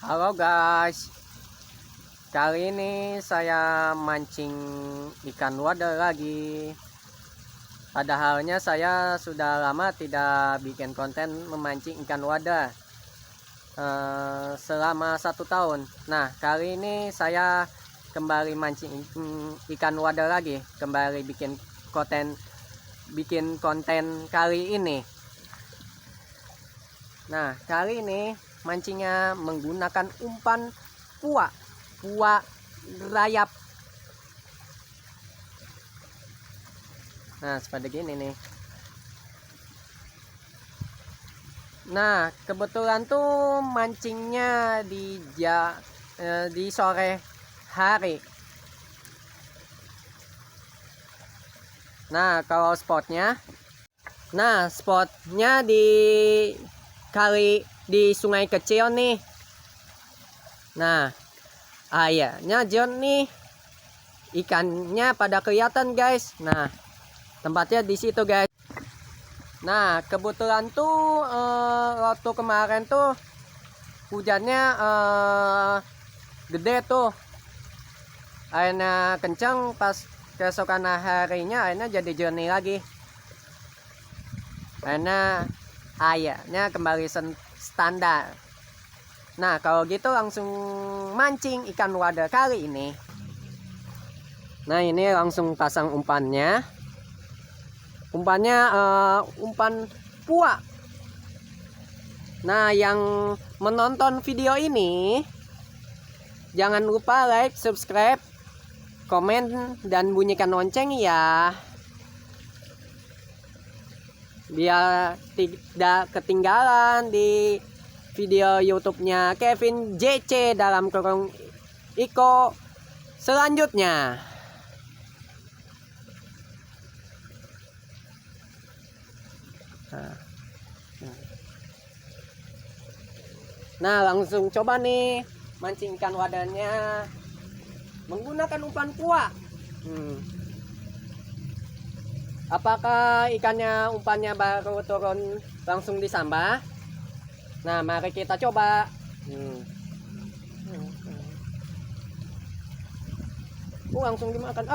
Halo guys, kali ini saya mancing ikan wader lagi. Padahalnya saya sudah lama tidak bikin konten memancing ikan wader selama 1 tahun. Nah, kali ini saya kembali mancing ikan wader lagi, kembali bikin konten kali ini. Nah, kali ini mancingnya menggunakan umpan puak rayap. Nah, seperti gini nih. Nah, kebetulan tuh mancingnya di sore hari. Nah, kalau spotnya di sungai kecil nih. Nah, airnya jernih nih, ikannya pada kelihatan guys. Nah, tempatnya di situ guys. Nah, kebetulan tuh waktu kemarin tuh hujannya gede tuh, airnya kencang. Pas keesokan harinya airnya jadi jernih lagi, airnya kembali standar. Nah, kalau gitu langsung mancing ikan wader kali ini. Nah, ini langsung pasang umpannya. Umpan puak. Nah, yang menonton video ini jangan lupa like, subscribe, komen, dan bunyikan lonceng ya, biar tidak ketinggalan di video YouTube-nya Kevin JC dalam kurung Iko selanjutnya. Nah, langsung coba nih mancing ikan wadernya menggunakan umpan puak. Apakah umpannya baru turun langsung disambah? Nah, mari kita coba. Langsung dimakan.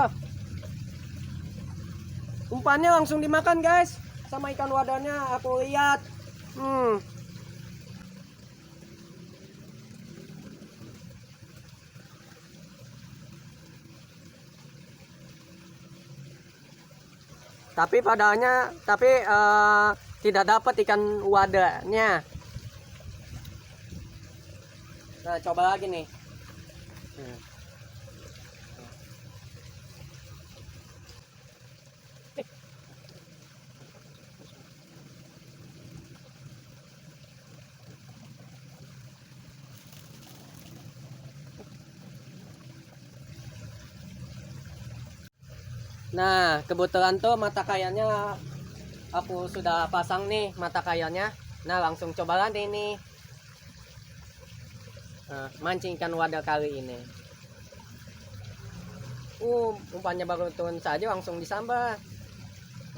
Umpannya langsung dimakan guys, sama ikan wadernya. Aku lihat. Tapi tidak dapat ikan wadernya. Nah, coba lagi nih. Nah, kebetulan tuh mata kayanya aku sudah pasang nih mata kayanya. Nah, langsung coba lagi nih. Mancing ikan wader kali ini. Umpannya baru turun saja langsung disambar.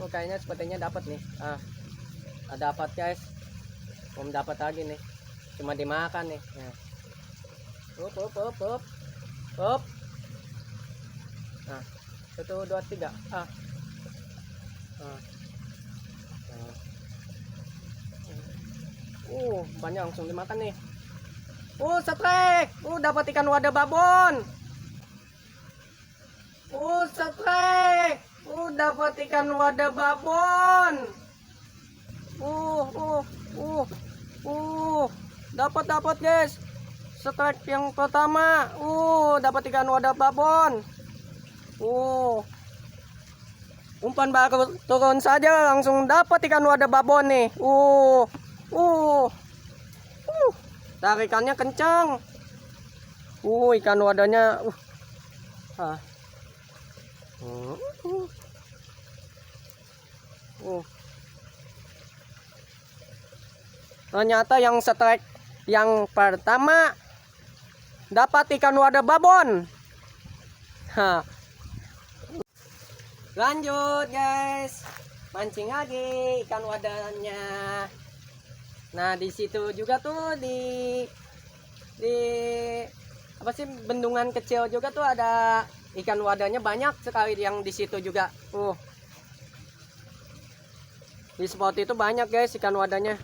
Kayaknya sepertinya dapat nih. Dapat guys. Belum dapat lagi nih. Cuma dimakan nih. Up. Nah, 1, 2, 3. Umpannya langsung dimakan nih. Setrek. Dapat ikan wader babon. Setrek. Dapat ikan wader babon. Dapat guys. Strike yang pertama. Dapat ikan wader babon. Umpan baru turun saja langsung dapat ikan wader babon nih. Tarikannya kencang. Ikan wadernya ternyata yang strike yang pertama dapat ikan wader babon. Lanjut guys, mancing lagi ikan wadernya. Nah, di situ juga tuh di di apa sih bendungan kecil juga tuh ada ikan wadahnya banyak sekali yang di situ juga. Di spot itu banyak guys ikan wadahnya.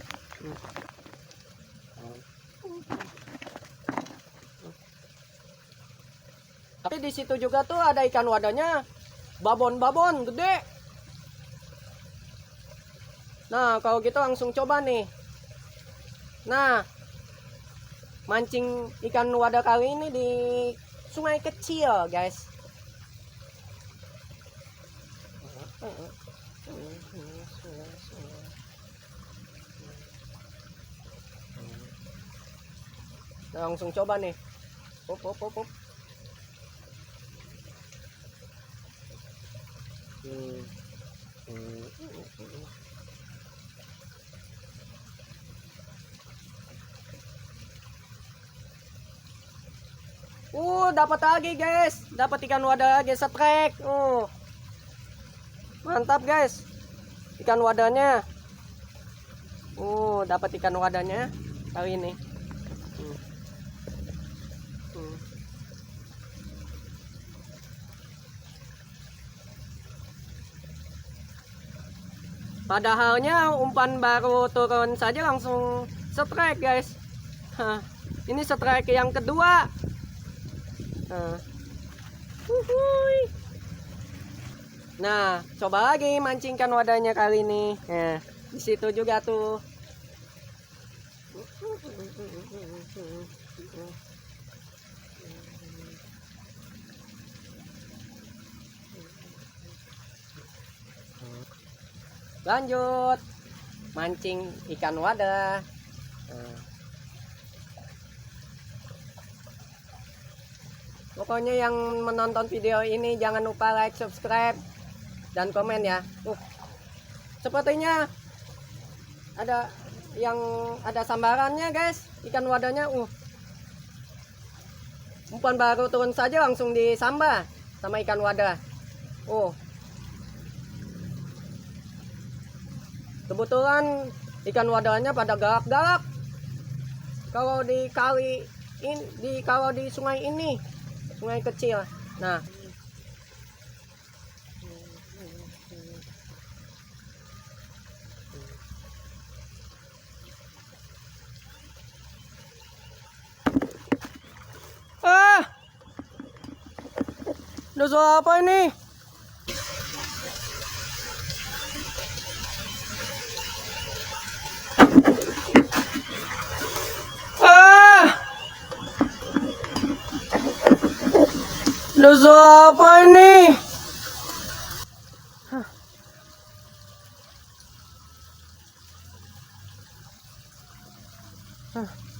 Tapi di situ juga tuh ada ikan wadahnya, babon-babon gede. Nah, kalau gitu langsung coba nih. Nah, mancing ikan wadah kali ini di sungai kecil, guys. Nah, langsung coba nih. Hop. Dapat lagi guys, dapat ikan wadah lagi setrek. Mantap guys, ikan wadahnya. Dapat ikan wadahnya kali ini. Padahalnya umpan baru turun saja langsung strike guys. Ini strike yang kedua. Nah, coba lagi mancingkan wadahnya kali ini. Di situ juga tuh. Lanjut mancing ikan wadah. Pokoknya yang menonton video ini jangan lupa like, subscribe, dan komen ya. Sepertinya ada yang ada sambarannya guys, ikan wadahnya. Umpan baru turun saja langsung disambar sama ikan wadah. Kebetulan ikan wadahnya pada galak-galak. Kalau di kali ini, kalau di sungai ini, sungai kecil. Nah, dosa apa ini? Dosa apa ini?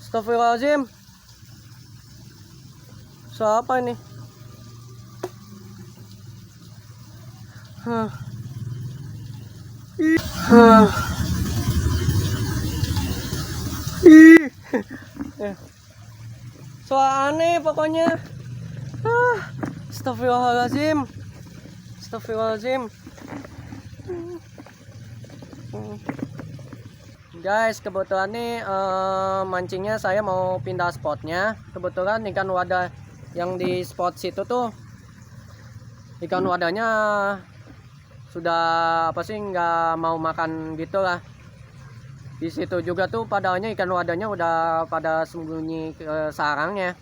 Astagfirullahaladzim. Dosa apa ini? So aneh pokoknya. Astagfirullahaladzim. Guys, kebetulan nih mancingnya saya mau pindah spotnya. Kebetulan ikan wadah yang di spot situ tuh ikan wadahnya sudah apa sih nggak mau makan gitu lah. Di situ juga tuh padahalnya ikan wadahnya udah pada sembunyi ke sarangnya.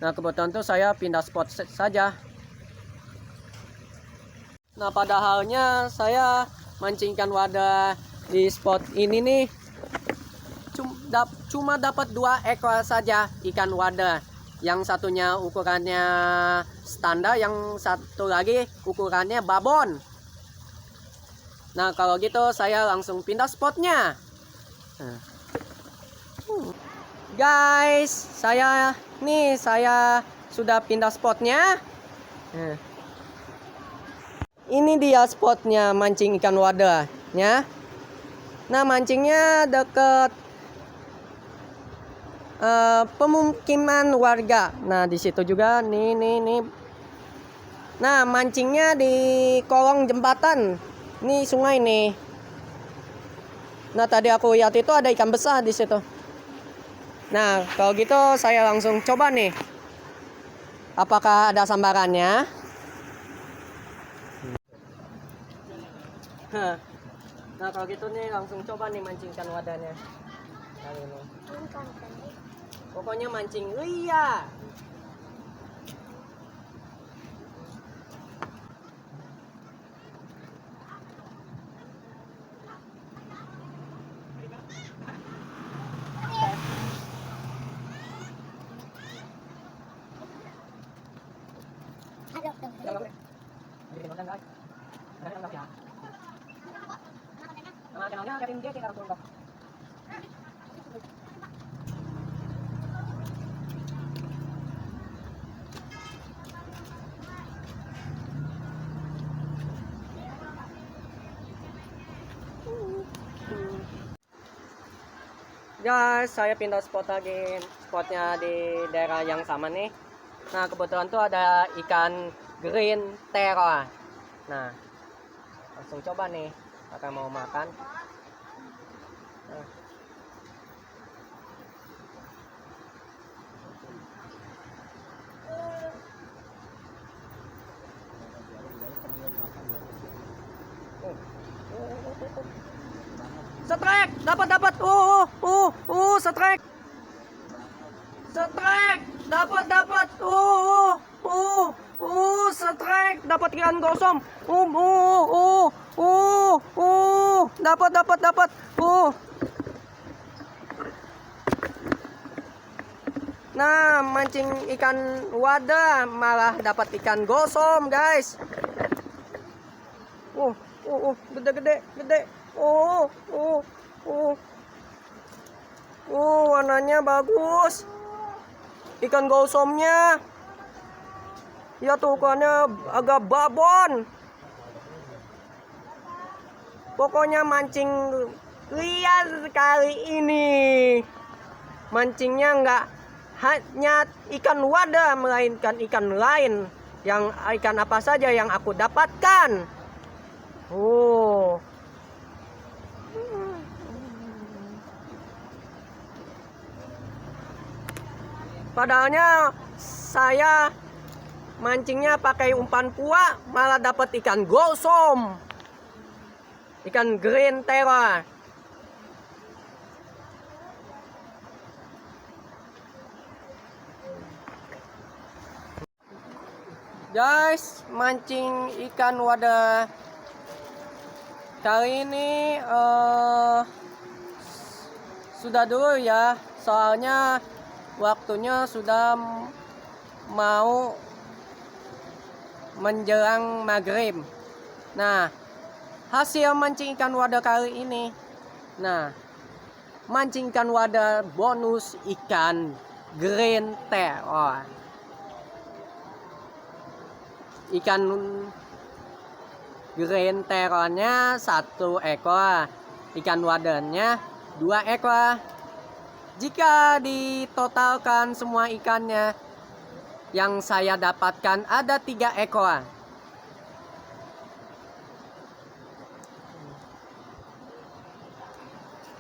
Nah, kebetulan tuh saya pindah spot saja. Nah, padahalnya saya mancing ikan wadah di spot ini nih cuma dapat 2 ekor saja ikan wadah. Yang satunya ukurannya standar, yang satu lagi ukurannya babon. Nah, kalau gitu saya langsung pindah spotnya. Guys, saya sudah pindah spotnya. Ini dia spotnya mancing ikan wadahnya. Nah, mancingnya deket pemukiman warga. Nah, di situ juga nih. Nah, mancingnya di kolong jembatan. Nih sungai nih. Nah, tadi aku lihat itu ada ikan besar di situ. Nah, kalau gitu saya langsung coba nih. Apakah ada sambarannya? Nah, kalau gitu nih langsung coba nih mancingkan wadahnya. Kali ini. Pokoknya mancing ria. Guys, saya pindah spot lagi. Spotnya di daerah yang sama nih. Nah, kebetulan tuh ada ikan green terra. Nah, langsung coba nih. Apakah mau makan? Nah. Setrek, dapat. Setrek. Setrek, dapat. Setrek, dapat ikan gosong. Dapat. Nah, mancing ikan wadah malah dapat ikan gosong, guys. Gede. Warnanya bagus. Ikan gosomnya. Ya tuh, ukurannya agak babon. Pokoknya mancing liar kali ini. Mancingnya nggak hanya ikan wadah, melainkan ikan lain. Yang ikan apa saja yang aku dapatkan. Padahalnya saya mancingnya pakai umpan puak, malah dapat ikan gosong, ikan green terra. Guys, mancing ikan wadah kali ini sudah dulu ya, soalnya waktunya sudah mau menjelang maghrib. Nah, hasil mancing ikan wadah kali ini, nah, mancing ikan wadah bonus ikan green terra. Ikan green terranya 1 ekor, ikan wadahnya 2 ekor. Jika ditotalkan semua ikannya, yang saya dapatkan ada 3 ekor.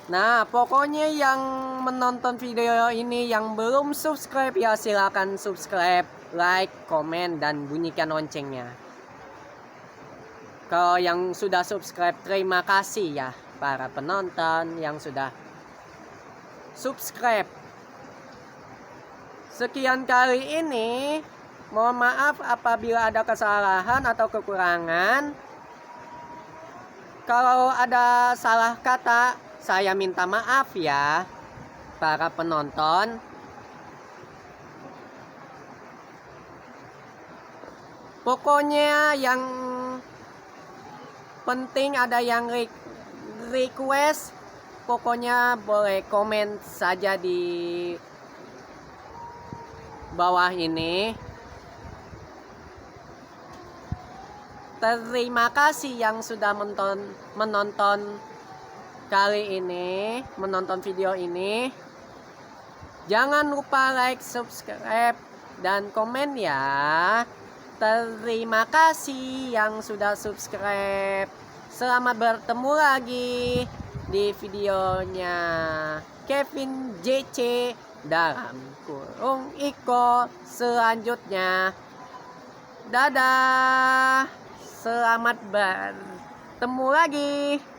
Nah, pokoknya yang menonton video ini yang belum subscribe ya silakan subscribe, like, komen, dan bunyikan loncengnya. Kalau yang sudah subscribe, terima kasih ya para penonton yang sudah subscribe. Sekian kali ini, mohon maaf apabila ada kesalahan atau kekurangan. Kalau ada salah kata, saya minta maaf ya para penonton. Pokoknya yang penting ada yang request, pokoknya boleh komen saja di bawah ini. Terima kasih yang sudah menonton kali ini, menonton video ini. Jangan lupa like, subscribe, dan komen ya. Terima kasih yang sudah subscribe. Selamat bertemu lagi. di videonya Kevin JC dalam kurung Iko selanjutnya. Dadah, selamat bertemu lagi.